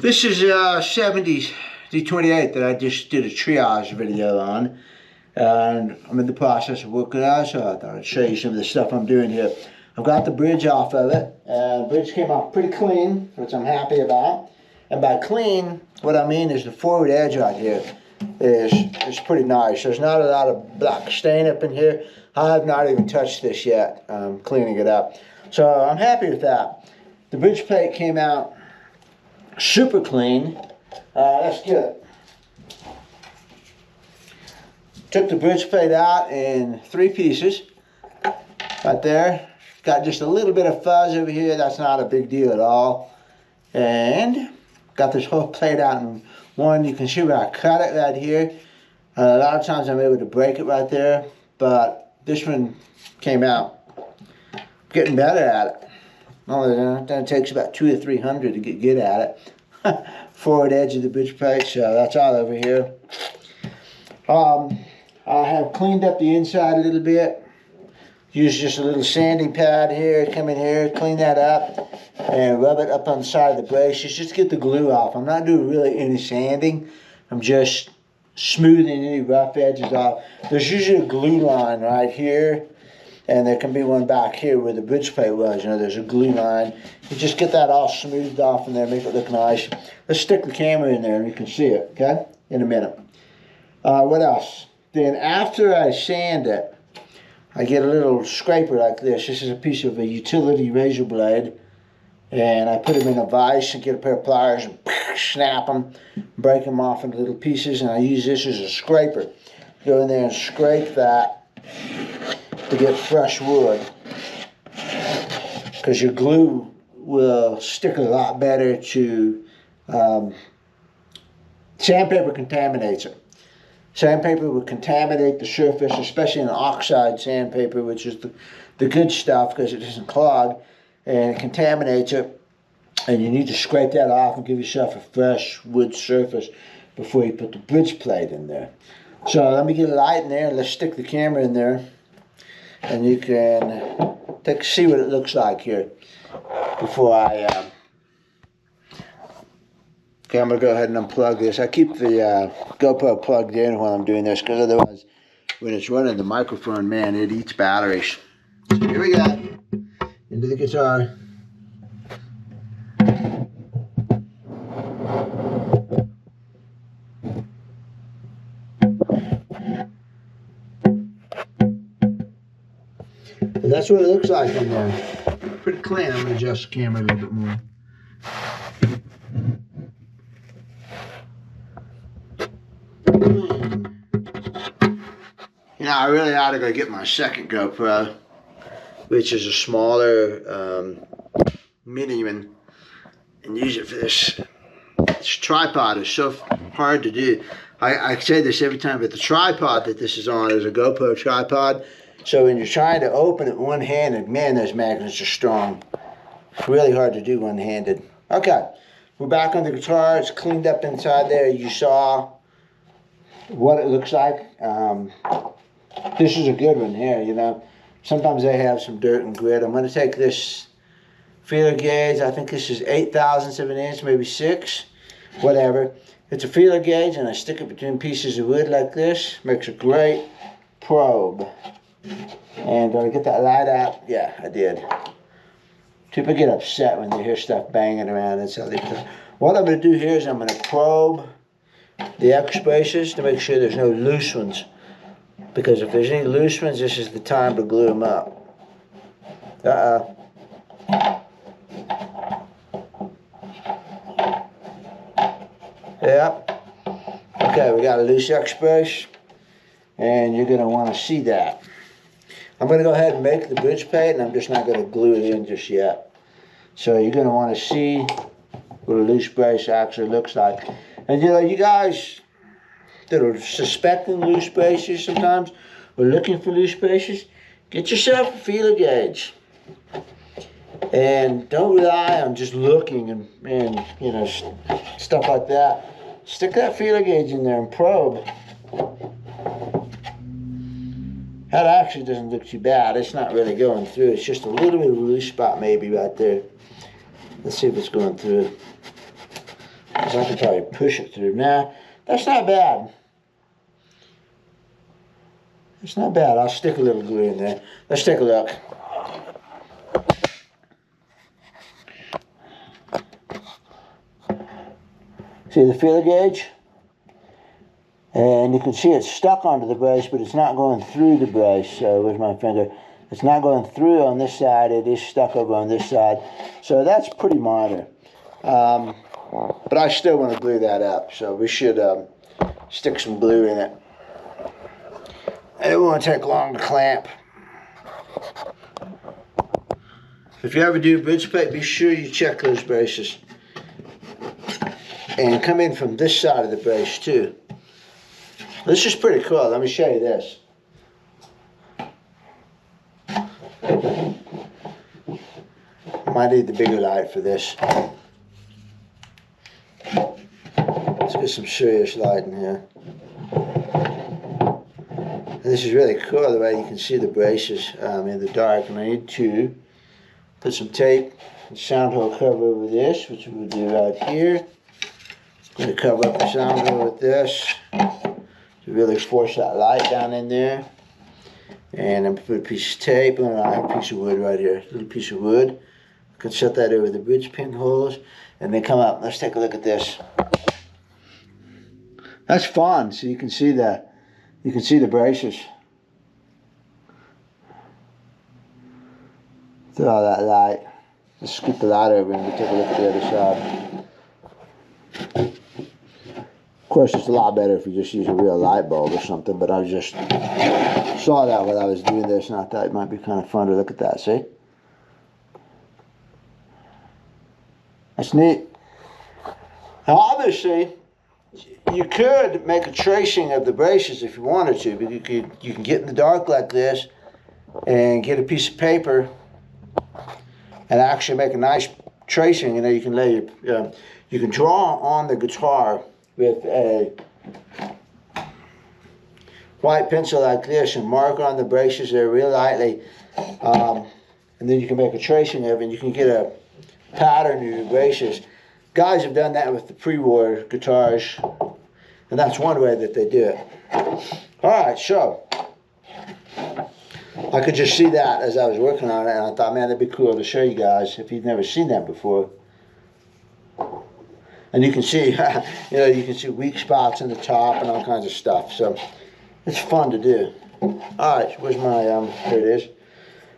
This is a 70s D28 that I just did a triage video on, and I'm in the process of working out, so I thought I'd show you some of the stuff I'm doing here. I've got the bridge off of it, and the bridge came off pretty clean, which I'm happy about. And by clean, what I mean is the forward edge right here is pretty nice. There's not a lot of black stain up in here. I have not even touched this yet. I'm cleaning it up. So I'm happy with that. The bridge plate came out super clean. Let's get it. Took the bridge plate out in 3 pieces. Right there. Got just a little bit of fuzz over here. That's not a big deal at all. And got this whole plate out in one. You can see where I cut it right here. A lot of times I'm able to break it right there, but this one came out. Getting better at it. Then it takes about 200 or 300 to get good at it. Forward edge of the bridge plate, so that's all over here. I have cleaned up the inside a little bit. Use just a little sanding pad here, come in here, clean that up, and rub it up on the side of the braces just to get the glue off. I'm not doing really any sanding. I'm just smoothing any rough edges off. There's usually a glue line right here, and there can be one back here where the bridge plate was. You know, there's a glue line. You just get that all smoothed off in there, make it look nice. Let's stick the camera in there and you can see it, okay, in a minute. What else? Then after I sand it, I get a little scraper like this. This is a piece of a utility razor blade, and I put them in a vise and get a pair of pliers and snap them, break them off into little pieces, and I use this as a scraper. Go in there and scrape that to get fresh wood, because your glue will stick a lot better to sandpaper. Contaminates it. Sandpaper will contaminate the surface, especially an oxide sandpaper, which is the good stuff because it doesn't clog, and it contaminates it. And you need to scrape that off and give yourself a fresh wood surface before you put the bridge plate in there. So let me get a light in there and let's stick the camera in there, and you can see what it looks like here before I okay, I'm going to go ahead and unplug this. I keep the GoPro plugged in while I'm doing this, because otherwise, when it's running the microphone, man, it eats batteries. So here we go. Into the guitar. But that's what it looks like in there. Pretty clean. I'm going to adjust the camera a little bit more. You know, I really ought to go get my second GoPro, which is a smaller mini one, and use it for this. This tripod is so hard to do. I say this every time, but the tripod that this is on is a GoPro tripod. So when you're trying to open it one-handed, man, those magnets are strong. It's really hard to do one-handed. Okay, we're back on the guitar. It's cleaned up inside there. You saw what it looks like. This is a good one here, you know. Sometimes they have some dirt and grit. I'm going to take this feeler gauge. I think this is 8/1000 of an inch, maybe 6, whatever. It's a feeler gauge, and I stick it between pieces of wood like this. Makes a great probe. And did I get that light out? Yeah, I did. People get upset when they hear stuff banging around inside the guitar. What I'm going to do here is I'm going to probe the X braces to make sure there's no loose ones, because if there's any loose ones, this is the time to glue them up. Yep. Okay, we got a loose X brace, and you're going to want to see that. I'm going to go ahead and make the bridge plate, and I'm just not going to glue it in just yet. So you're going to want to see what a loose brace actually looks like. And you know, you guys that are suspecting loose braces sometimes, or looking for loose braces, get yourself a feeler gauge. And don't rely on just looking and you know, stuff like that. Stick that feeler gauge in there and probe. That actually doesn't look too bad. It's not really going through. It's just a little bit of a loose spot maybe right there. Let's see if it's going through. I can probably push it through. Nah, that's not bad. It's not bad. I'll stick a little glue in there. Let's take a look. See the feeler gauge? And you can see it's stuck onto the brace, but it's not going through the brace. So where's my finger? It's not going through on this side. It is stuck over on this side. So that's pretty minor. But I still want to glue that up. So we should stick some glue in it. And it won't take long to clamp. If you ever do bridge plate, be sure you check those braces. And come in from this side of the brace too. This is pretty cool. Let me show you this. Might need the bigger light for this. Let's get some serious light in here. And this is really cool the way you can see the braces in the dark. And I need to put some tape and sound hole cover over this, which we'll do right here. I'm going to cover up the sound hole with this to really force that light down in there. And I'm going to put a piece of tape, and I have a piece of wood right here, a little piece of wood. I can set that over the bridge pin holes, and they come up. Let's take a look at this. That's fun. So you can see the braces. Through all that light. Let's scoop the light over and we'll take a look at the other side. Of course, it's a lot better if you just use a real light bulb or something, but I just saw that while I was doing this, and I thought it might be kind of fun to look at that, see? That's neat. Now, obviously, you could make a tracing of the braces if you wanted to, but you can get in the dark like this and get a piece of paper and actually make a nice tracing. You know, you can lay your, you can draw on the guitar with a white pencil like this and mark on the braces there real lightly, and then you can make a tracing of it, and you can get a pattern of your braces. Guys have done that with the pre-war guitars, and that's one way that they do it. Alright, so I could just see that as I was working on it, and I thought, man, that'd be cool to show you guys if you've never seen that before. And you can see, you know, you can see weak spots in the top and all kinds of stuff. So it's fun to do. All right, where's my, here it is.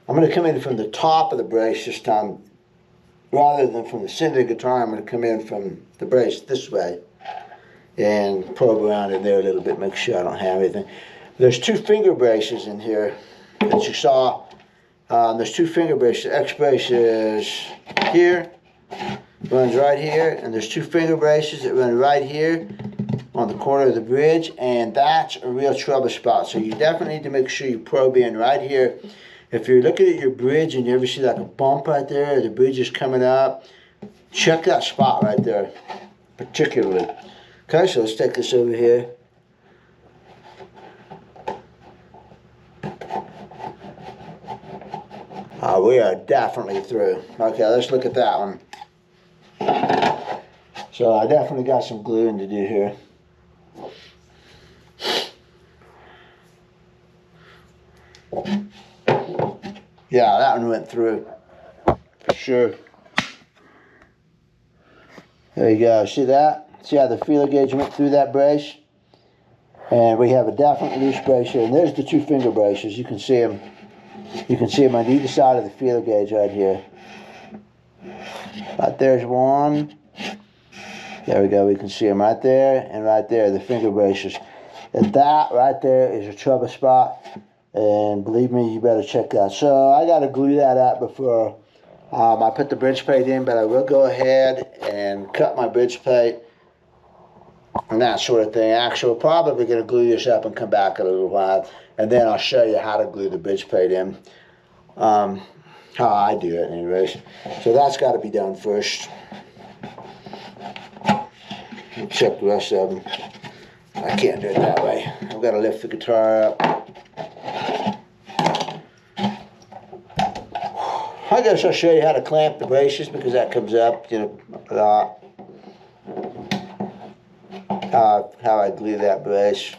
I'm going to come in from the top of the brace this time. Rather than from the center of the guitar, I'm going to come in from the brace this way and probe around in there a little bit, make sure I don't have anything. There's two finger braces in here that you saw. There's two finger braces. The X brace is here. Runs right here, and there's two finger braces that run right here on the corner of the bridge, and that's a real trouble spot. So you definitely need to make sure you probe in right here. If you're looking at your bridge and you ever see like a bump right there, or the bridge is coming up, check that spot right there, particularly. Okay, so let's take this over here. We are definitely through. Okay, let's look at that one. So I definitely got some gluing to do here. Yeah, that one went through for sure. There you go. See that? See how the feeler gauge went through that brace? And we have a definite loose brace here. And there's the two finger braces. You can see them. You can see them on either side of the feeler gauge right here. Right there's one. There we go. We can see them right there and right there, the finger braces. And that right there is a trouble spot. And believe me, you better check that. So I got to glue that up before I put the bridge plate in, but I will go ahead and cut my bridge plate and that sort of thing. Actually, we're probably going to glue this up and come back in a little while, and then I'll show you how to glue the bridge plate in. How I do it anyways. So that's got to be done first. Check the rest of them. I can't do it that way. I've got to lift the guitar up. I guess I'll show you how to clamp the braces because that comes up, you know, a lot. how I glue that brace.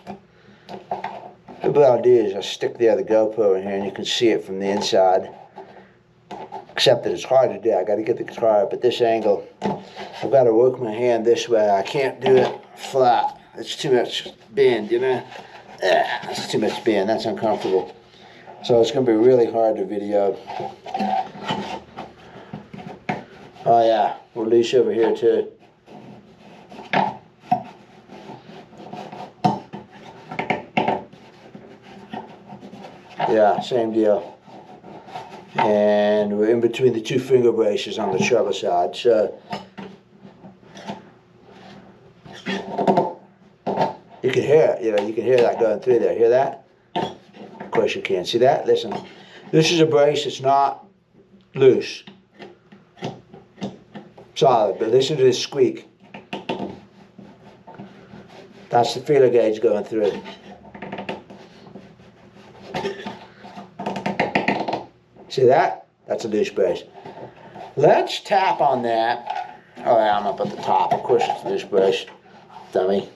What I'll do is I'll stick the other GoPro in here and you can see it from the inside. Except that it's hard to do. I got to get the guitar up at this angle. I've got to work my hand this way. I can't do it flat. It's too much bend, you know? It's too much bend. That's uncomfortable. So it's going to be really hard to video. Oh yeah, we're loose over here too. Yeah, same deal. And we're in between the two finger braces on the treble side. So you can hear it, you know, you can hear that going through there. Hear that? Of course you can. See that? Listen. This is a brace that's not loose. Solid, but listen to this squeak. That's the feeler gauge going through. See that? That's a loose brace. Let's tap on that. Oh yeah, I'm up at the top. Of course it's a loose brace. Dummy.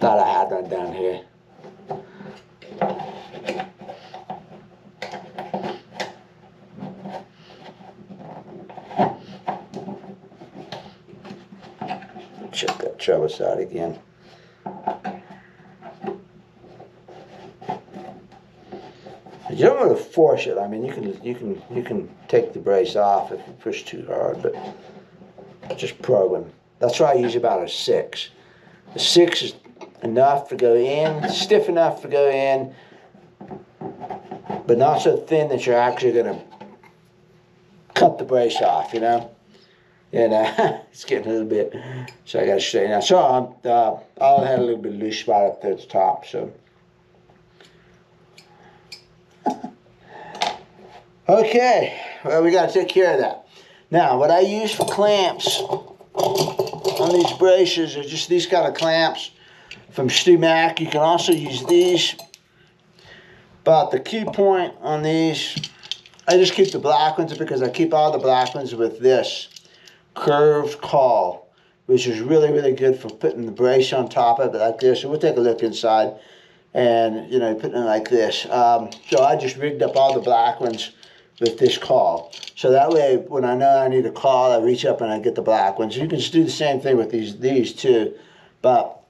Thought I had one down here. Check that treble side again. You don't want to force it. I mean, you can take the brace off if you push too hard, but just probe them. That's why I use about a 6. The 6 is enough to go in, stiff enough to go in, but not so thin that you're actually going to cut the brace off, you know. And it's getting a little bit, so I got to straighten out. So I'll have a little bit of loose spot up there at the top. So. Okay, well, we got to take care of that. Now, what I use for clamps on these braces are just these kind of clamps from Stu Mac. You can also use these. But the key point on these, I just keep the black ones because I keep all the black ones with this curved caul, which is really, really good for putting the brace on top of it like this. So we'll take a look inside and, you know, putting it like this. So I just rigged up all the black ones with this caul. So that way, when I know I need a caul, I reach up and I get the black ones. You can just do the same thing with these too. But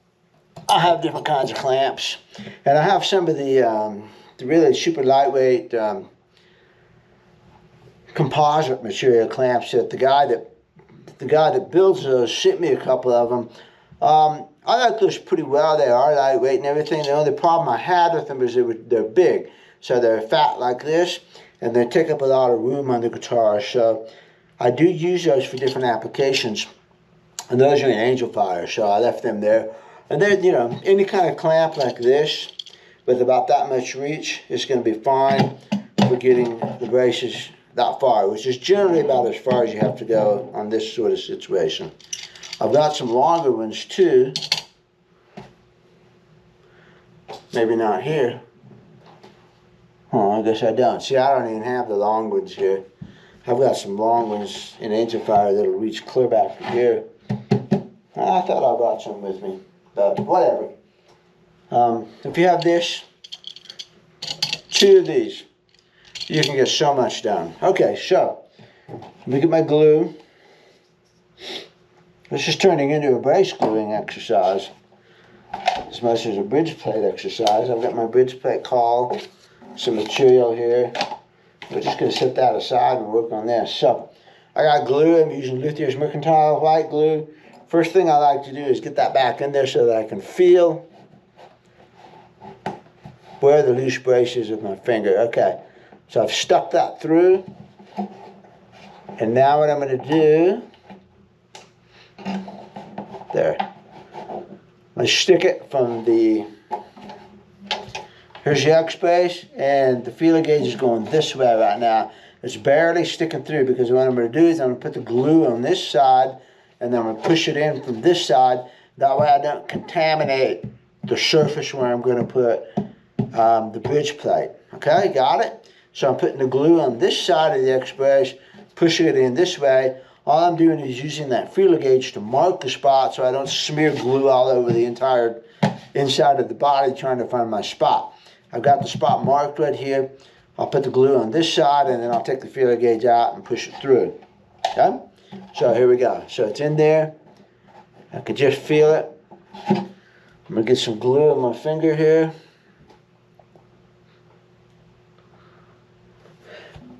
I have different kinds of clamps. And I have some of the really super lightweight composite material clamps that the guy that builds those sent me a couple of them. I like those pretty well. They are lightweight and everything. The only problem I had with them is they're big. So they're fat like this, and they take up a lot of room on the guitar. So I do use those for different applications. And those are in Angel Fire, so I left them there. And they're, you know, any kind of clamp like this with about that much reach is going to be fine for getting the braces that far, which is generally about as far as you have to go on this sort of situation. I've got some longer ones too. Maybe not here. Oh, I guess I don't. See, I don't even have the long ones here. I've got some long ones in Angel Fire that'll reach clear back to here. I thought I brought some with me, but whatever. If you have this, 2 of these, you can get so much done. Okay, so let me get my glue. This is turning into a brace gluing exercise as much as a bridge plate exercise. I've got my bridge plate caul, some material here. We're just going to set that aside and work on this. So I got glue. I'm using Luthier's Mercantile white glue. First thing I like to do is get that back in there so that I can feel where the loose brace is with my finger. Okay, so I've stuck that through. And now what I'm going to do, there. I'm going to stick it from the, here's the X brace, and the feeler gauge is going this way right now. It's barely sticking through because what I'm going to do is I'm going to put the glue on this side, and then I'm going to push it in from this side. That way I don't contaminate the surface where I'm going to put the bridge plate. Okay, got it? So I'm putting the glue on this side of the X brace, pushing it in this way. all I'm doing is using that feeler gauge to mark the spot so I don't smear glue all over the entire inside of the body trying to find my spot. I've got the spot marked right here. I'll put the glue on this side and then I'll take the feeler gauge out and push it through. Okay? So here we go. So it's in there. I can just feel it. I'm going to get some glue on my finger here.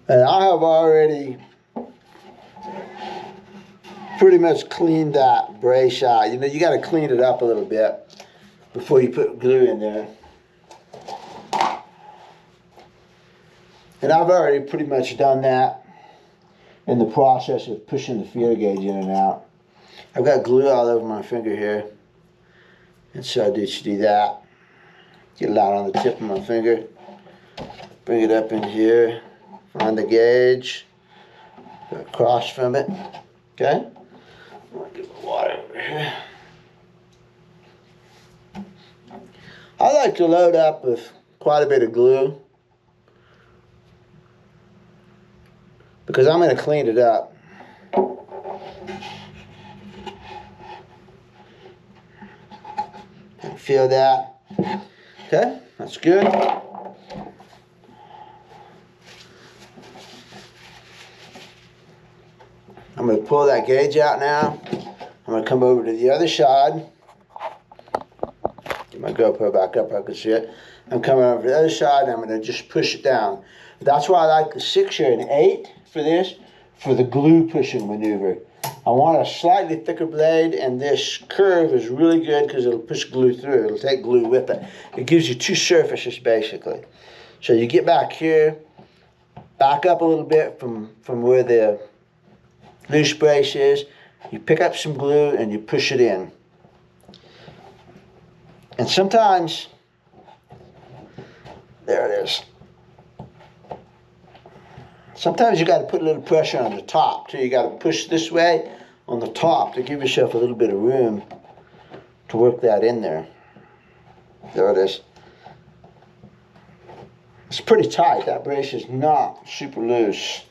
And I have already pretty much cleaned that brace out. You know, you got to clean it up a little bit before you put glue in there. And I've already pretty much done that in the process of pushing the feeler gauge in and out. I've got glue all over my finger here. And so I just do that. Get it out on the tip of my finger. Bring it up in here. Find the gauge. Go across from it. Okay? I'm going to get my water over here. I like to load up with quite a bit of glue, because I'm going to clean it up. Feel that? Okay, that's good. I'm going to pull that gauge out now. I'm going to come over to the other side. Get my GoPro back up, I can see it. I'm coming over to the other side, and I'm going to just push it down. That's why I like the 6 or an 8 for this, for the glue pushing maneuver. I want a slightly thicker blade, and this curve is really good because it'll push glue through. It'll take glue with it. It gives you 2 surfaces basically. So you get back here, back up a little bit from where the loose brace is. You pick up some glue and you push it in. And sometimes, there it is. Sometimes you got to put a little pressure on the top too. You got to push this way on the top to give yourself a little bit of room to work that in there. There it is. It's pretty tight. That brace is not super loose.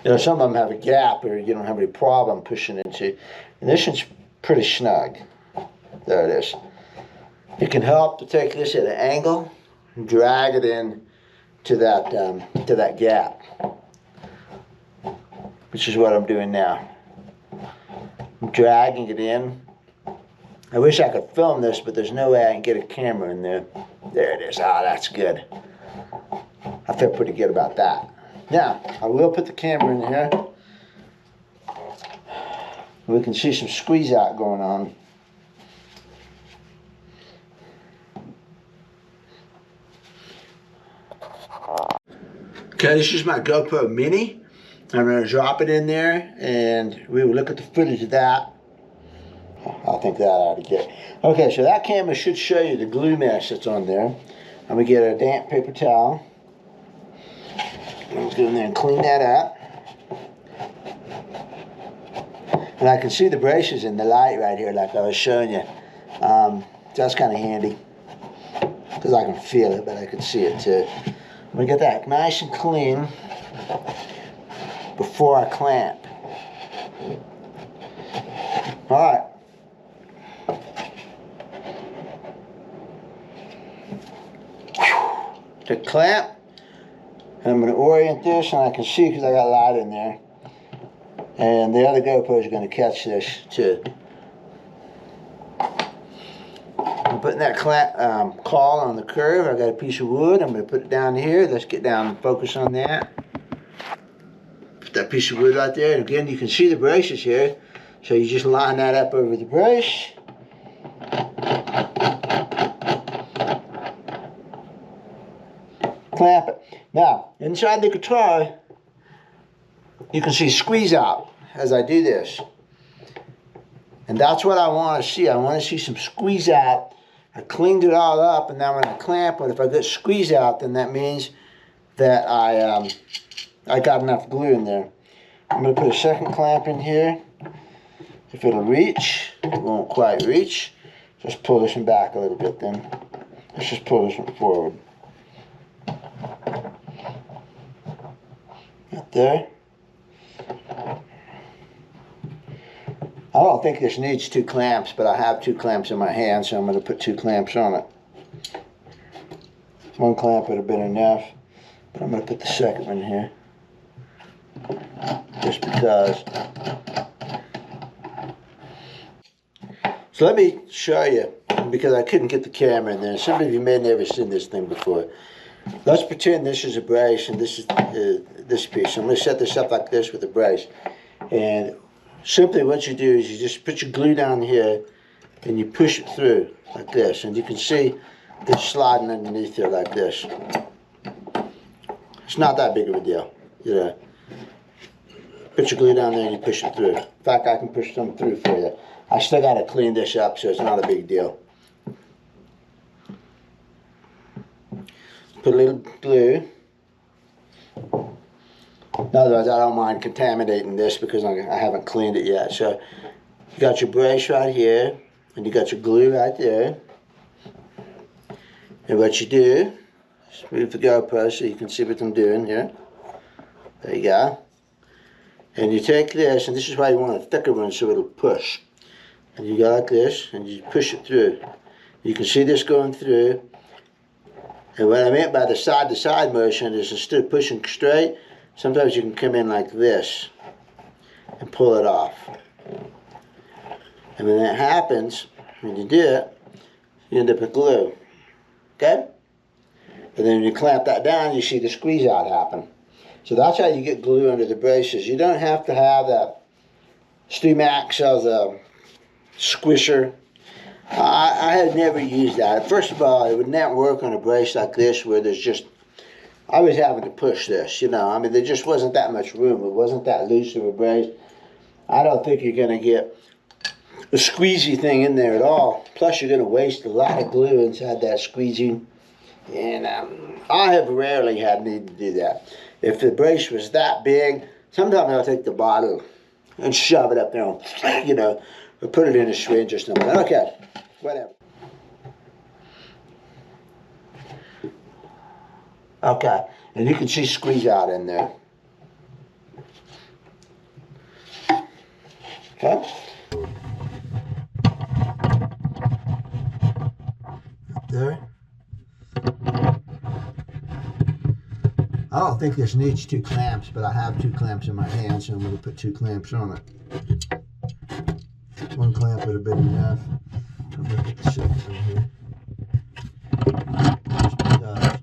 You know, some of them have a gap or you don't have any problem pushing into. And this one's pretty snug. There it is. It can help to take this at an angle and drag it in to that gap, which is what I'm doing now. I'm dragging it in. I wish I could film this, but there's no way I can get a camera in there. There it is. Ah, that's good. I feel pretty good about that. Now, I will put the camera in here. We can see some squeeze out going on. Okay, this is my GoPro Mini. I'm going to drop it in there and we will look at the footage of that. I think that ought to get. Okay, so that camera should show you the glue mess that's on there. I'm going to get a damp paper towel. Let's go in there and clean that up. And I can see the braces in the light right here like I was showing you. That's kind of handy because I can feel it, but I can see it too. I'm going to get that nice and clean before I clamp. Alright. To clamp, I'm going to orient this, and I can see because I got light in there. And the other GoPro is going to catch this too. I'm putting that caul on the curve. I've got a piece of wood. I'm going to put it down here. Let's get down and focus on that. Put that piece of wood right there. And again, you can see the braces here. So you just line that up over the brace. Clamp it. Now, inside the guitar, you can see squeeze out as I do this. And that's what I want to see. I want to see some squeeze out. I cleaned it all up, and now when I clamp it, if I get squeeze out, then that means that I got enough glue in there. I'm going to put a second clamp in here. If it'll reach, it won't quite reach. Just pull this one back a little bit then. Let's just pull this one forward. Right there. I don't think this needs 2 clamps, but I have 2 clamps in my hand, so I'm going to put 2 clamps on it. 1 clamp would have been enough, but I'm going to put the second one here, just because. So let me show you, because I couldn't get the camera in there. Some of you may have never seen this thing before. Let's pretend this is a brace and this is this piece. I'm going to set this up like this with a brace. And simply what you do is you just put your glue down here and you push it through like this. And you can see it's sliding underneath there like this. It's not that big of a deal. You know, put your glue down there and you push it through. In fact, I can push some through for you. I still got to clean this up, so it's not a big deal. Put a little glue. In other words, I don't mind contaminating this because I haven't cleaned it yet. So you got your brace right here, and you got your glue right there. And what you do is move the GoPro so you can see what I'm doing here. There you go. And you take this, and this is why you want a thicker one so it'll push. And you go like this, and you push it through. You can see this going through. And what I meant by the side-to-side motion is instead of pushing straight, sometimes you can come in like this and pull it off. And when that happens, when you do it, you end up with glue. Okay? And then when you clamp that down, you see the squeeze out happen. So that's how you get glue under the braces. You don't have to have that Stu-Max as a squisher. I had never used that. First of all, it would not work on a brace like this where there's just, I was having to push this, you know. I mean, there just wasn't that much room. It wasn't that loose of a brace. I don't think you're going to get a squeezy thing in there at all. Plus, you're going to waste a lot of glue inside that squeezy. And I have rarely had need to do that. If the brace was that big, sometimes I'll take the bottle and shove it up there and, you know, or put it in a syringe or something. Okay, whatever. Okay, and you can see squeeze out in there. Okay. Up there. I don't think this needs 2 clamps, but I have 2 clamps in my hand, so I'm going to put 2 clamps on it. 1 clamp would have been enough. I'm going to put the second one here. Just because.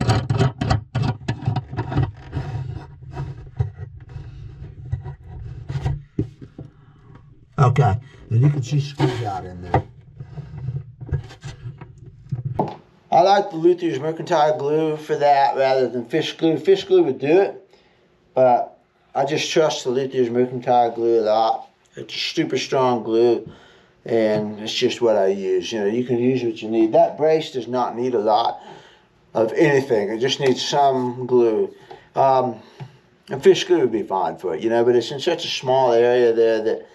Okay, and you can see squeeze out in there. I like the Luther's Mercantile glue for that rather than fish glue. Fish glue would do it, but I just trust the Luther's Mercantile glue a lot. It's a super strong glue, and it's just what I use. You know, you can use what you need. That brace does not need a lot of anything. It just needs some glue. And fish glue would be fine for it, you know, but it's in such a small area there that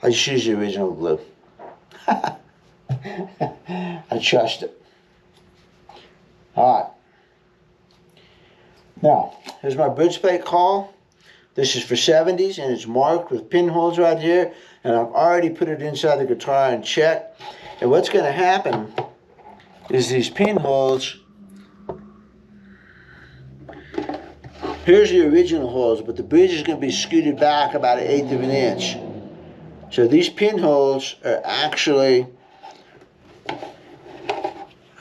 I just use the original glue. I trust it. Alright. Now, here's my bridge plate call. This is for 70s and it's marked with pinholes right here. And I've already put it inside the guitar and checked. And what's going to happen is these pinholes, here's the original holes, but the bridge is going to be scooted back about 1/8 of an inch. So these pinholes are actually, I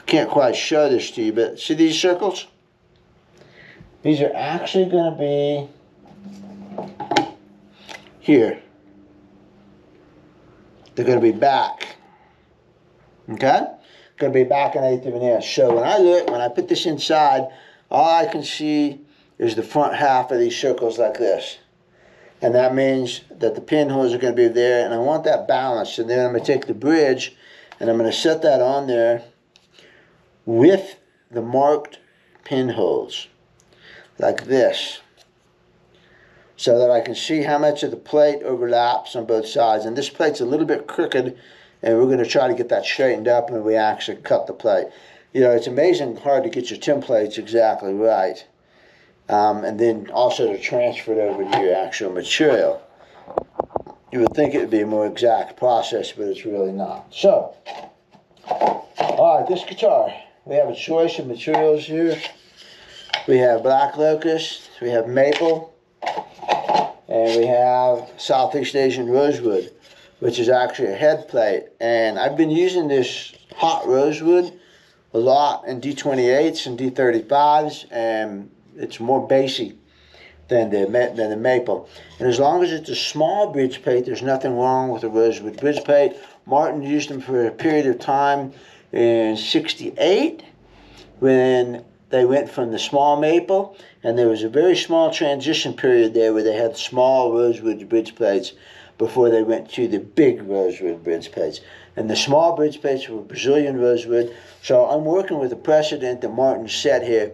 can't quite show this to you, but see these circles? These are actually going to be here. They're going to be back. Okay? Going to be back 1/8 of an inch. So when I look, when I put this inside, all I can see is the front half of these circles like this. And that means that the pinholes are going to be there, and I want that balanced. And then I'm going to take the bridge, and I'm going to set that on there with the marked pinholes, like this, so that I can see how much of the plate overlaps on both sides. And this plate's a little bit crooked, and we're going to try to get that straightened up when we actually cut the plate. You know, it's amazing hard to get your templates exactly right. And then also to transfer it over to your actual material. You would think it would be a more exact process, but it's really not. So, alright, this guitar, we have a choice of materials here. We have black locust, we have maple, and we have Southeast Asian rosewood, which is actually a head plate. And I've been using this hot rosewood a lot in D28s and D35s, and it's more bassy than the maple. And as long as it's a small bridge plate, there's nothing wrong with a rosewood bridge plate. Martin used them for a period of time in '68 when they went from the small maple, and there was a very small transition period there where they had small rosewood bridge plates before they went to the big rosewood bridge plates. And the small bridge plates were Brazilian rosewood. So I'm working with a precedent that Martin set here.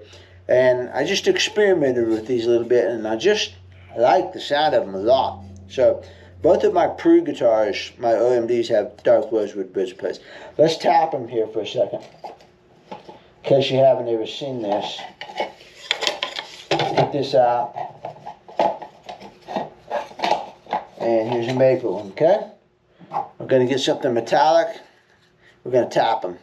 And I just experimented with these a little bit, and I like the sound of them a lot. So both of my Pru guitars, my OMDs, have dark rosewood bridge plates. Let's tap them here for a second. In case you haven't ever seen this. Get this out. And here's a maple one, okay? We're going to get something metallic. We're going to tap them.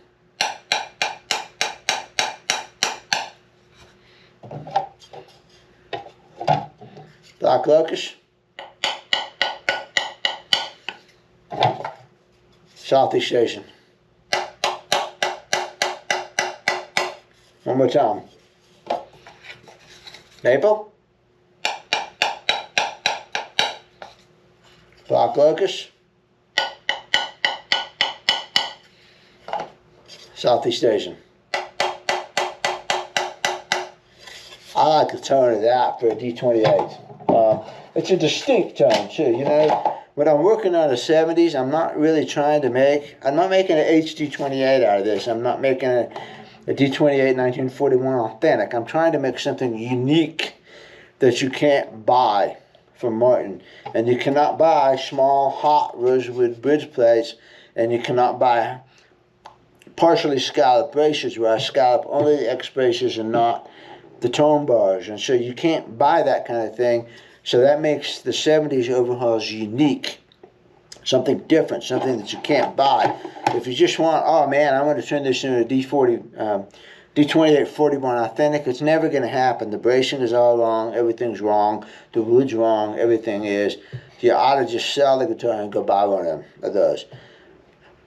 Black locust. Southeast Asian. One more time. Maple. Black locust. Southeast Asian. I like the tone of that for a D28. It's a distinct tone too, you know. When I'm working on the 70s, I'm not really trying to I'm not making an HD28 out of this. I'm not making a D28 1941 authentic. I'm trying to make something unique that you can't buy from Martin. And you cannot buy small, hot rosewood bridge plates, and you cannot buy partially scalloped braces where I scallop only the X braces and not the tone bars. And so you can't buy that kind of thing. So that makes the 70s overhauls unique. Something different, something that you can't buy. If you just want, oh man, I want to turn this into a D28 41 authentic, it's never going to happen. The bracing is all wrong, everything's wrong, the wood's wrong, everything is. You ought to just sell the guitar and go buy one of those.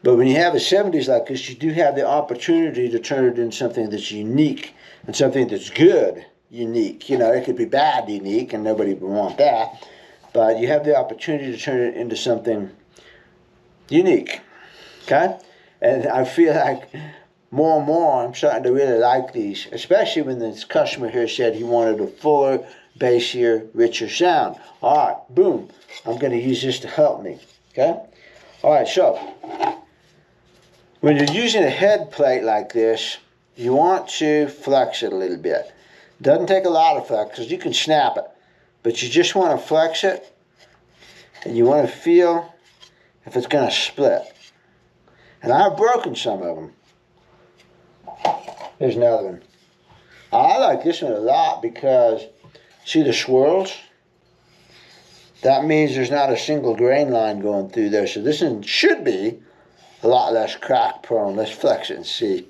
But when you have a 70s like this, you do have the opportunity to turn it into something that's unique and something that's good unique. You know, it could be bad unique, and nobody would want that. But you have the opportunity to turn it into something unique. Okay? And I feel like more and more I'm starting to really like these, especially when this customer here said he wanted a fuller, bassier, richer sound. All right, boom. I'm going to use this to help me. Okay? All right, so when you're using a head plate like this, you want to flex it a little bit. Doesn't take a lot of flex because you can snap it, but you just want to flex it, and you want to feel if it's going to split. And I've broken some of them. Here's another one. I like this one a lot because, see the swirls? That means there's not a single grain line going through there. So this one should be a lot less crack prone. Let's flex it and see.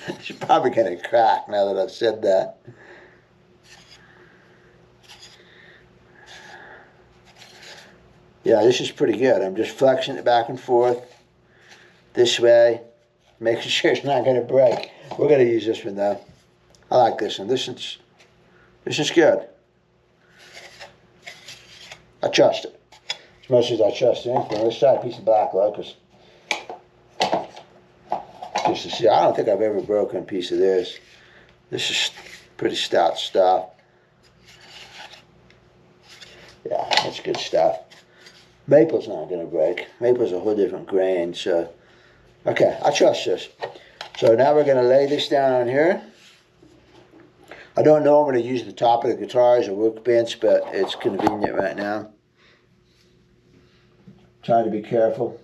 It's probably going to crack now that I've said that. Yeah, this is pretty good. I'm just flexing it back and forth this way, making sure it's not going to break. We're going to use this one though. I like this one. This is good. I trust it. As much as I trust anything. Let's try a piece of black locust. Just to see. I don't think I've ever broken a piece of this. This is pretty stout stuff. Yeah, that's good stuff. Maple's not going to break. Maple's a whole different grain, so. Okay, I trust this. So now we're going to lay this down on here. I don't normally use the top of the guitar as a workbench, but it's convenient right now. Trying to be careful.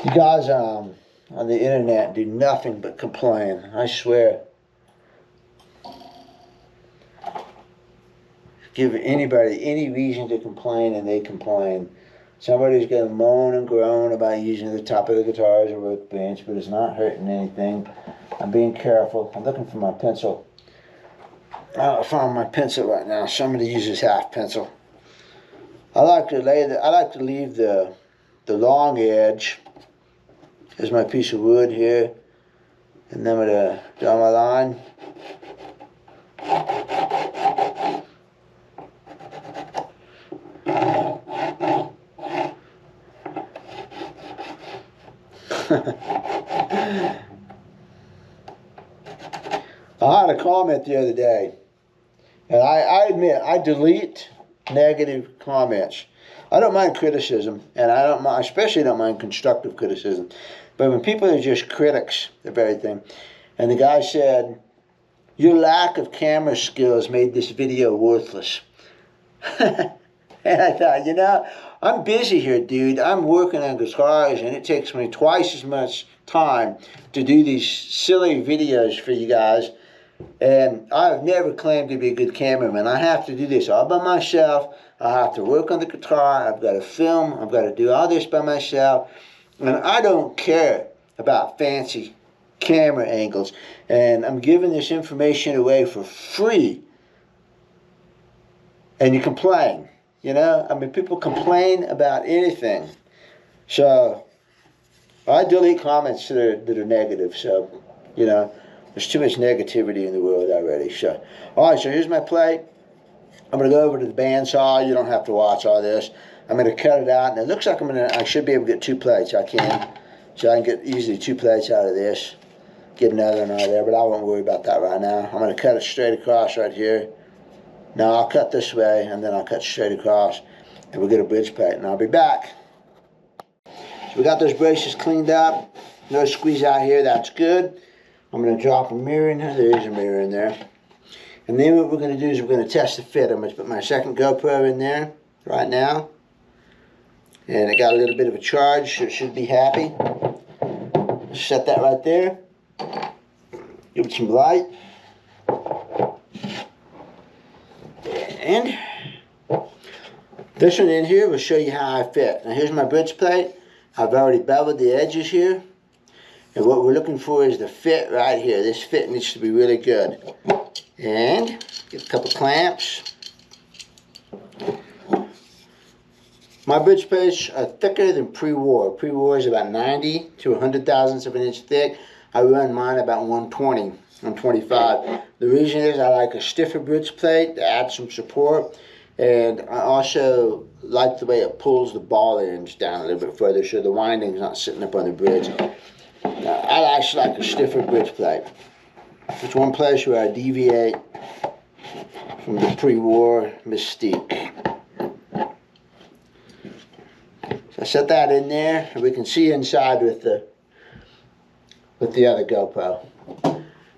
You guys on the internet do nothing but complain, I swear. Give anybody any reason to complain and they complain. Somebody's going to moan and groan about using the top of the guitar as a workbench, but it's not hurting anything. I'm being careful. I'm looking for my pencil. I don't find my pencil right now. Somebody uses half pencil. I like to leave the long edge as my piece of wood here, and then I'm gonna draw my line. I had a comment the other day, and I admit I delete negative comments. I don't mind criticism, and I especially don't mind constructive criticism. But when people are just critics of everything, and the guy said, "Your lack of camera skills made this video worthless." And I thought, you know, I'm busy here, dude. I'm working on guitars, and it takes me twice as much time to do these silly videos for you guys. And I've never claimed to be a good cameraman. I have to do this all by myself. I have to work on the guitar. I've got to film. I've got to do all this by myself. And I don't care about fancy camera angles. And I'm giving this information away for free. And you complain. You know, I mean, people complain about anything. So I delete comments that are negative. So, you know, there's too much negativity in the world already. So, all right, so here's my plate. I'm going to go over to the bandsaw. You don't have to watch all this. I'm going to cut it out. And it looks like I should be able to get 2 plates. I can. So I can get easily 2 plates out of this. Get another one out of there, but I won't worry about that right now. I'm going to cut it straight across right here. Now I'll cut this way, and then I'll cut straight across, and we'll get a bridge plate, and I'll be back. So we got those braces cleaned up. No squeeze out here, that's good. I'm going to drop a mirror in there. There is a mirror in there. And then what we're going to do is we're going to test the fit. I'm going to put my second GoPro in there right now. And it got a little bit of a charge, so it should be happy. Set that right there. Give it some light. And this one in here will show you how I fit. Now here's my bridge plate. I've already beveled the edges here. And what we're looking for is the fit right here. This fit needs to be really good. And get a couple clamps. My bridge plates are thicker than pre-war. Pre-war is about 90 to 100 thousandths of an inch thick. I run mine about 120, 125. The reason is I like a stiffer bridge plate to add some support. And I also like the way it pulls the ball ends down a little bit further so the winding's not sitting up on the bridge. I actually like a stiffer bridge plate. It's one place where I deviate from the pre-war mystique. So I set that in there, and we can see inside with the other GoPro.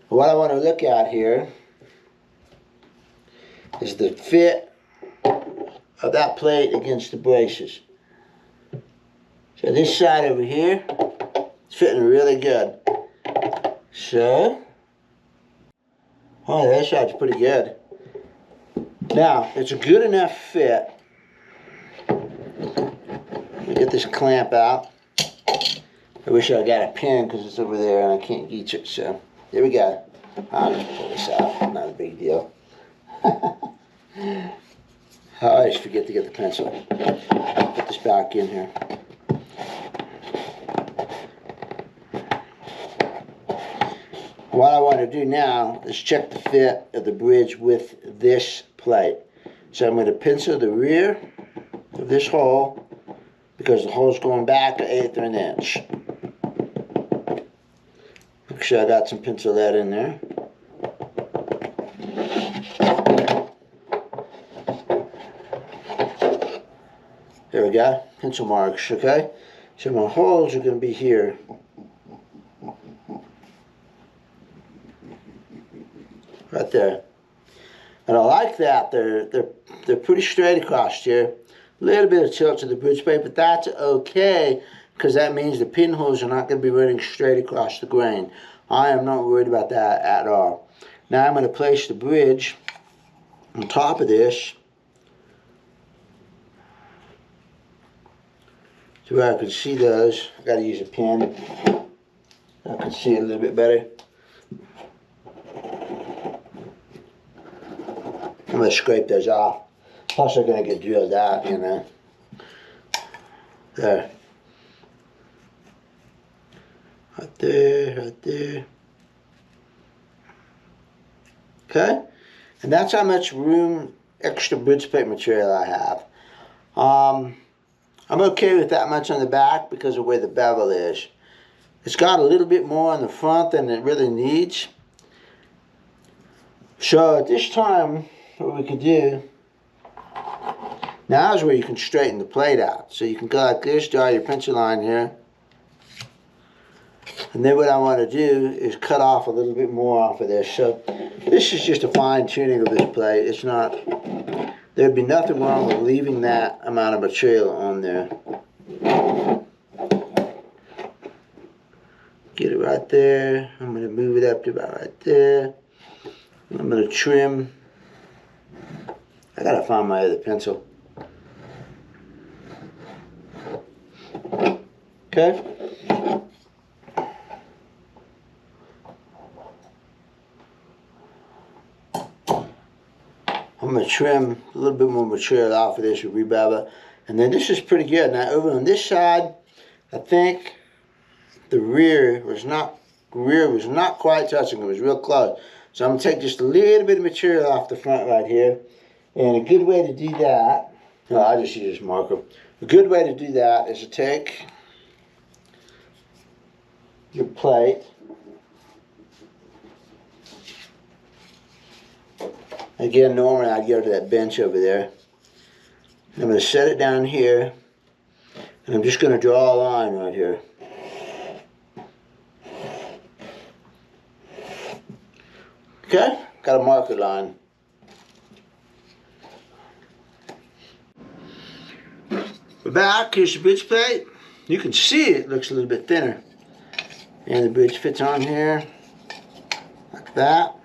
What I want to look at here is the fit of that plate against the braces. So this side over here is fitting really good. So, oh, that side's pretty good. Now, it's a good enough fit. Let me get this clamp out. I wish I got a pin because it's over there and I can't reach it, so there we go. I'll just pull this out, not a big deal. I always forget to get the pencil. Put this back in here. What I want to do now is check the fit of the bridge with this plate. So I'm going to pencil the rear of this hole because the hole's going back an 1/8 of an inch. Make sure I got some pencil lead in there. There we go, pencil marks, okay? So my holes are going to be here. Right there. And I like that. They're pretty straight across here. A little bit of tilt to the bridge plate, but that's okay because that means the pinholes are not going to be running straight across the grain. I am not worried about that at all. Now I'm going to place the bridge on top of this. to where I can see those. I gotta use a pen. I can see it a little bit better. I'm gonna scrape those off. Plus they're gonna get drilled out, you know. There. Right there, right there. Okay? And that's how much room, extra bridge plate material I have. I'm okay with that much on the back because of where the bevel is. It's got a little bit more on the front than it really needs. So at this time, what we could do, now is where you can straighten the plate out. So you can go like this, draw your pencil line here. And then what I want to do is cut off a little bit more off of this. So this is just a fine tuning of this plate. It's not, there'd be nothing wrong with leaving that amount of material on there. Get it right there. I'm going to move it up to about right there. I'm going to trim. I got to find my other pencil. Okay. I'm going to trim a little bit more material off of this with rebevel. And then this is pretty good. Now over on this side, I think the rear was not quite touching. It was real close. So I'm going to take just a little bit of material off the front right here. And a good way to do that, I'll just use this marker. A good way to do that is to take your plate. Again, normally I'd go to that bench over there. I'm going to set it down here. And I'm just going to draw a line right here. Okay, got a marker line. We're back. Here's the bridge plate. You can see it looks a little bit thinner. And the bridge fits on here like that.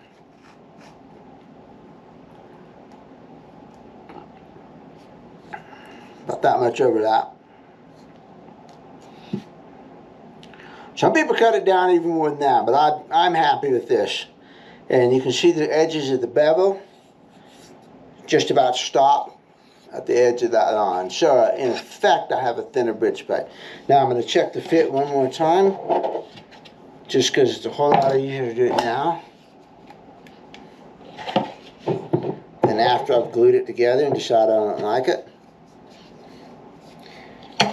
About that much over that. Some people cut it down even more than that, but I'm happy with this. And you can see the edges of the bevel just about stop at the edge of that line. So in effect, I have a thinner bridge plate. Now I'm going to check the fit one more time, just because it's a whole lot easier to do it now than after I've glued it together and decide I don't like it.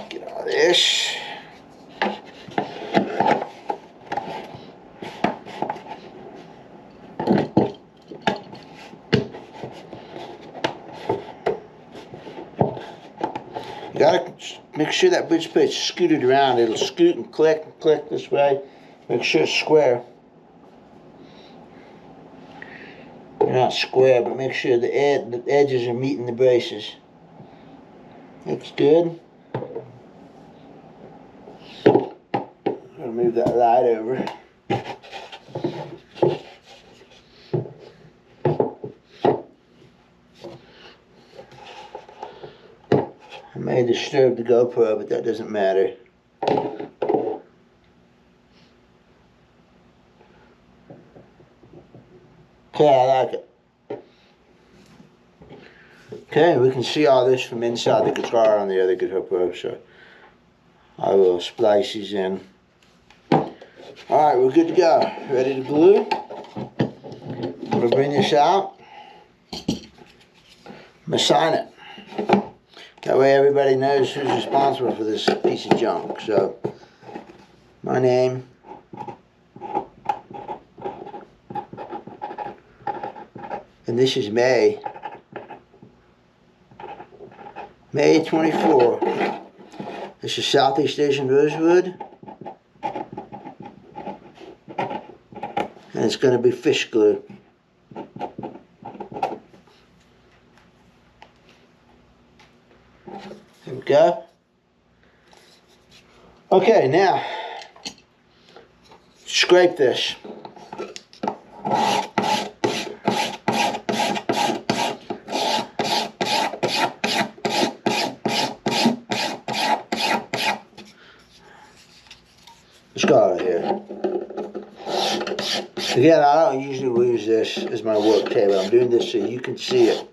Get all this. You gotta make sure that bridge plate's scooted around. It'll scoot and click this way. Make sure it's square. Not square, but make sure the edges are meeting the braces. Looks good. I'm gonna move that light over. I may disturb the GoPro, but that doesn't matter. Okay, I like it. Okay, we can see all this from inside the guitar on the other GoPro, so I will splice these in. Alright, we're good to go. Ready to glue. I'm going to bring this out. I'm going to sign it. That way everybody knows who's responsible for this piece of junk. So, my name. And this is May. May 24. This is Southeast Asian Rosewood. And it's going to be fish glue. There we go. Okay, now scrape this. Again, I don't usually use this as my work table. I'm doing this so you can see it.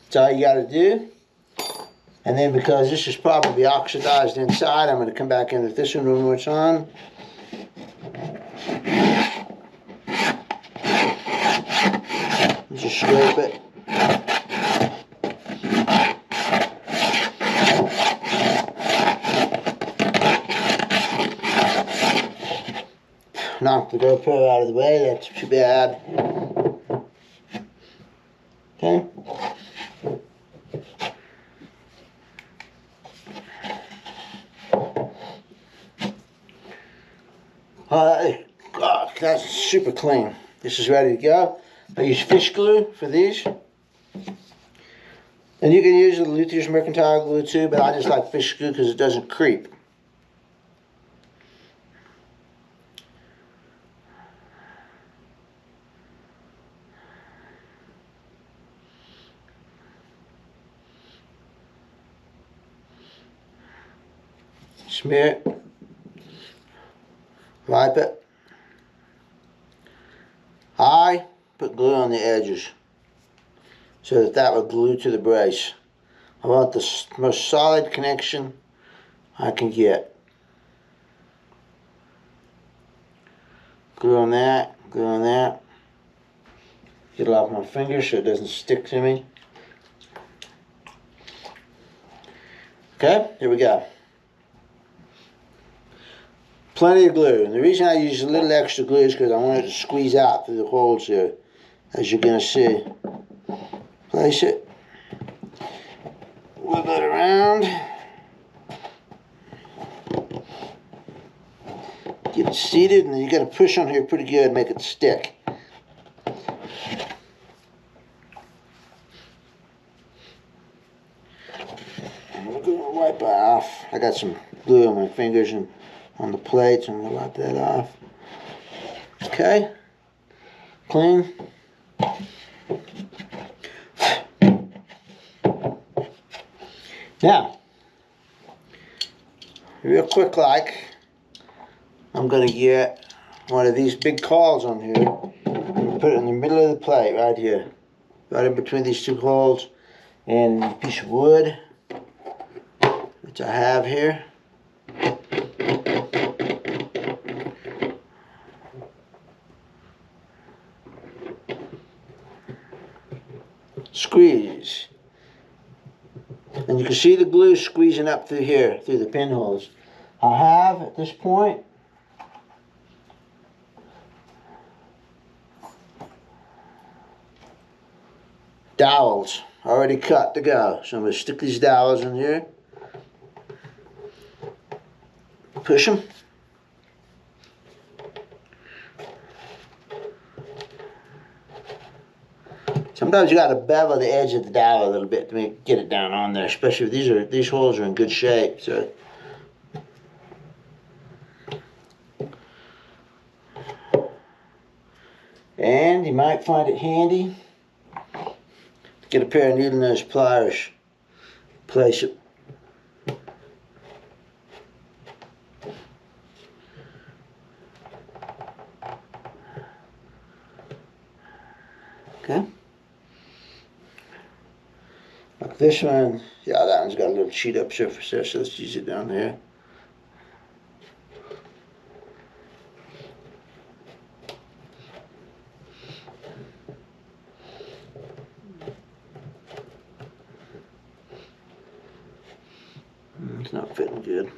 That's all you got to do. And then because this is probably oxidized inside, I'm going to come back in with this one when it's on. Just scrape it. Knock the GoPro out of the way, that's too bad. Okay. God, that's super clean. This is ready to go. I use fish glue for these. And you can use the Luther's Mercantile glue too, but I just like fish glue because it doesn't creep. Smear it. Wipe it. I put glue on the edges so that would glue to the brace. I want the most solid connection I can get. Glue on that, glue on that. Get it off my finger so it doesn't stick to me. Okay, here we go. Plenty of glue. And the reason I use a little extra glue is because I want it to squeeze out through the holes here, as you're going to see. Place it. Wiggle it around. Get it seated, and then you got to push on here pretty good, make it stick. I'm going to wipe it off. I got some glue on my fingers and on the plates. I'm going to wipe that off. Okay. Clean. Now, real quick like, I'm going to get one of these big coils on here and put it in the middle of the plate right here. Right in between these two holes, and a piece of wood, which I have here. Squeeze. And you can see the glue squeezing up through here, through the pinholes. I have, at this point, dowels already cut to go. So I'm going to stick these dowels in here. Push them. Sometimes you got to bevel the edge of the dowel a little bit to get it down on there, especially if these holes are in good shape. So and you might find it handy to get a pair of needle nose pliers. Place it. Okay. Like this one, yeah, that one's got a little cheat up surface there, so let's use it down there. It's not fitting good.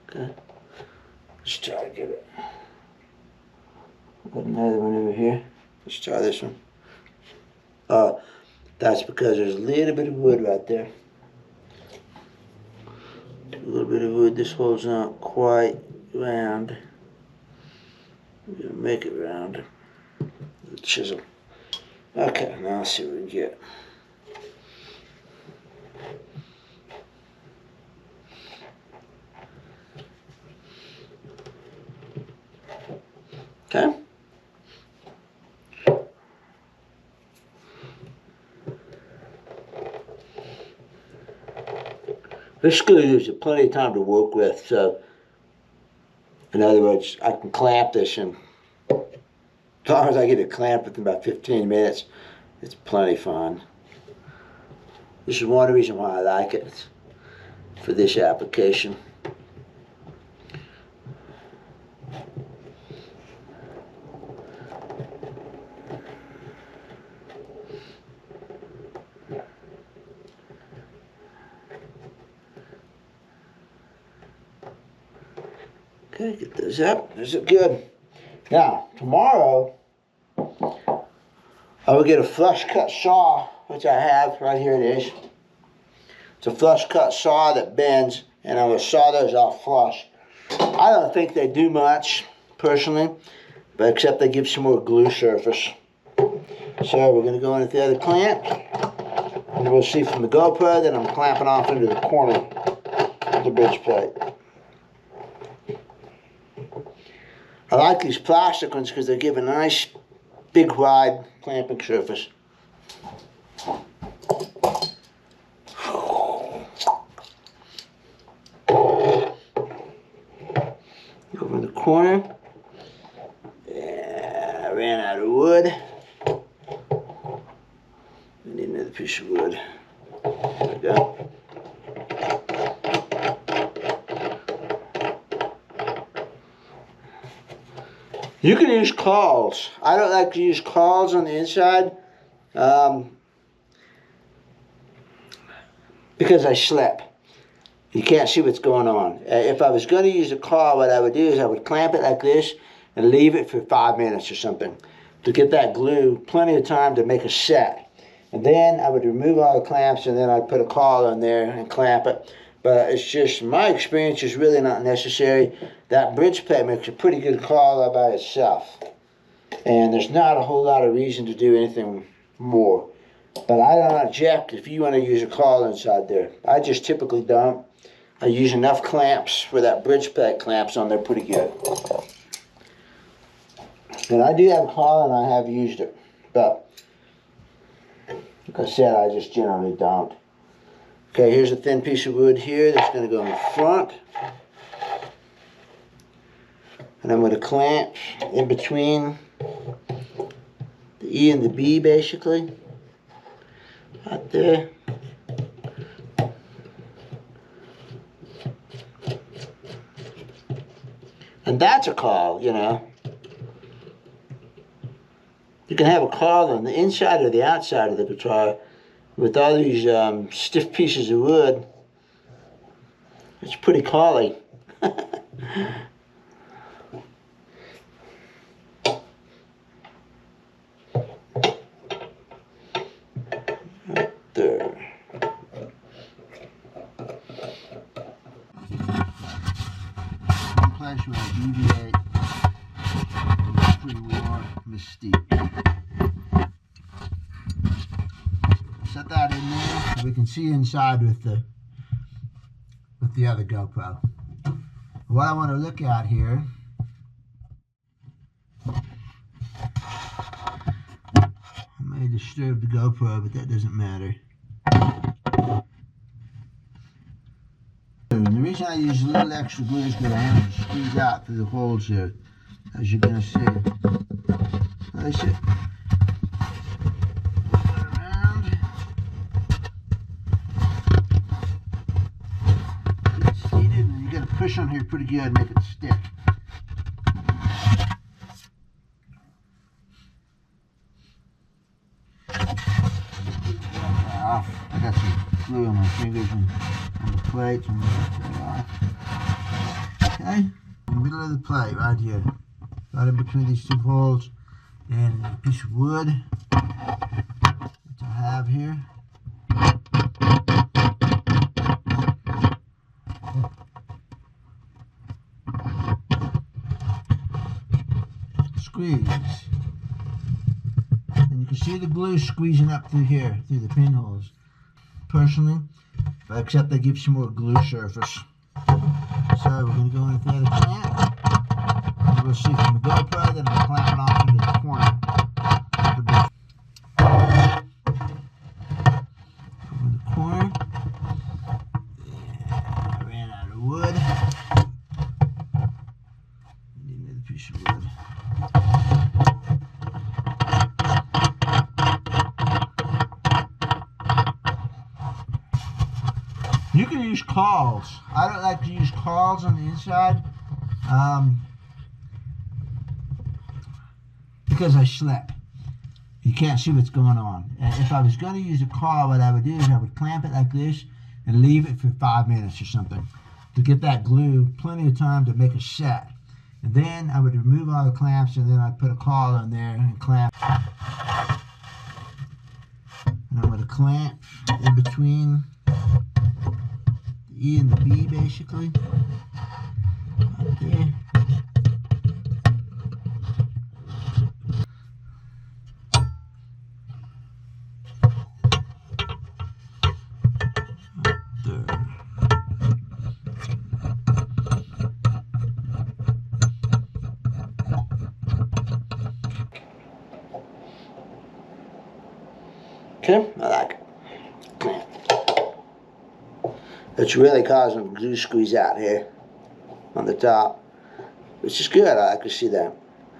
Okay. Let's try to get it. Got another one over here. Let's try this one. That's because there's a little bit of wood right there. A little bit of wood. This hole's not quite round. I'm gonna make it round with a chisel. Okay, now let's see what we can get. Okay. This screw gives you plenty of time to work with, so in other words, I can clamp this, and as long as I get it clamped within about 15 minutes, it's plenty fun. This is one reason why I like it for this application. Okay, get those up. Those are good. Now, tomorrow, I will get a flush cut saw, which I have. Right here it is. It's a flush cut saw that bends, and I will saw those off flush. I don't think they do much, personally, but except they give some more glue surface. So we're going to go in with the other clamp, and we'll see from the GoPro that I'm clamping off into the corner of the bridge plate. I like these plastic ones because they give a nice, big, wide clamping surface. Over in the corner. Yeah, I ran out of wood. I need another piece of wood. There we go. You can use cawls. I don't like to use cawls on the inside because I slip. You can't see what's going on. If I was going to use a cawl, what I would do is I would clamp it like this and leave it for 5 minutes or something to get that glue plenty of time to make a set. And then I would remove all the clamps, and then I'd put a cawl on there and clamp it. But it's just, my experience is really not necessary. That bridge plate makes a pretty good cawl all by itself. And there's not a whole lot of reason to do anything more. But I don't object if you want to use a cawl inside there. I just typically don't. I use enough clamps for that bridge plate clamps on there pretty good. And I do have a cawl, and I have used it. But, like I said, I just generally don't. Okay, here's a thin piece of wood here that's going to go in front. And I'm going to clamp in between the E and the B, basically. Right there. And that's a cawl, you know. You can have a cawl on the inside or the outside of the guitar. With all these stiff pieces of wood, it's pretty cawly. Right there. One place where I deviate, it's pretty warm, mystique. Set that in there so we can see inside with the other GoPro. What I want to look at here, I may disturb the GoPro, but that doesn't matter. And the reason I use a little extra glue is because I want to squeeze out through the holes here, as you're going to see. Place it. Push on here pretty good and make it stick. Off. I got some glue on my fingers and on the plates. Okay, in the middle of the plate, right here, right in between these two holes, and a piece of wood, which I have here. Squeeze. And you can see the glue squeezing up through here, through the pinholes. Personally, except they give some more glue surface. So we're going to go in with the other clamp. And we'll see from the GoPro that I'm clamping off into the corner of the bridge. Over in the corner. You can use cawls. I don't like to use cawls on the inside because I slip. You can't see what's going on. If I was going to use a cawl, what I would do is I would clamp it like this and leave it for 5 minutes or something to get that glue plenty of time to make a set. And then I would remove all the clamps, and then I'd put a cawl on there and clamp. And I'm going to clamp in between the E and the B, basically. Right there. Okay, I like it. It's really causing glue squeeze out here on the top, which is good. I like to see that.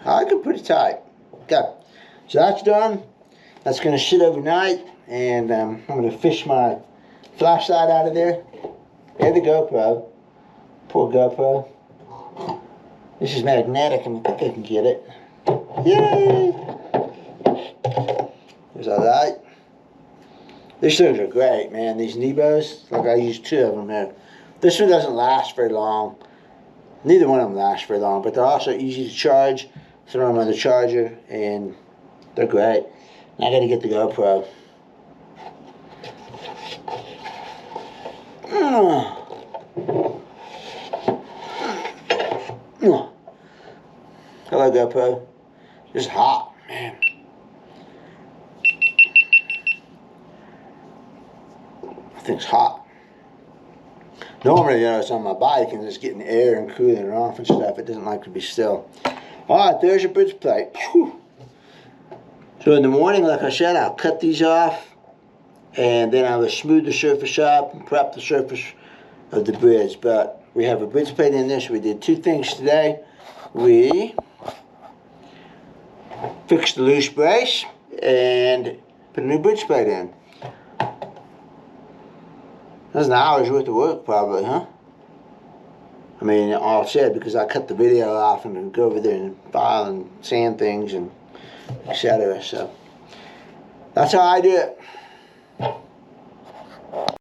I like it pretty tight. Okay, so that's done. That's going to sit overnight, and I'm going to fish my flashlight out of there. There's the GoPro. Poor GoPro. This is magnetic, and I think I can get it. Yay! There's our light. These things are great, man. These Nebos, like I used 2 of them here. This one doesn't last very long. Neither one of them lasts very long, but they're also easy to charge. Throw them on the charger, and they're great. Now I got to get the GoPro. Hello, GoPro. It's hot, man. Thing's hot. Normally, you know, it's on my bike and it's getting air and cooling it off and stuff. It doesn't like to be still. Alright, there's your bridge plate. Whew. So in the morning, like I said, I'll cut these off, and then I will smooth the surface up and prep the surface of the bridge. But we have a bridge plate in this. We did 2 things today. We fixed the loose brace and put a new bridge plate in. That's an hour's worth of work, probably, huh? I mean, all said, because I cut the video off and go over there and file and sand things and etc. So that's how I do it.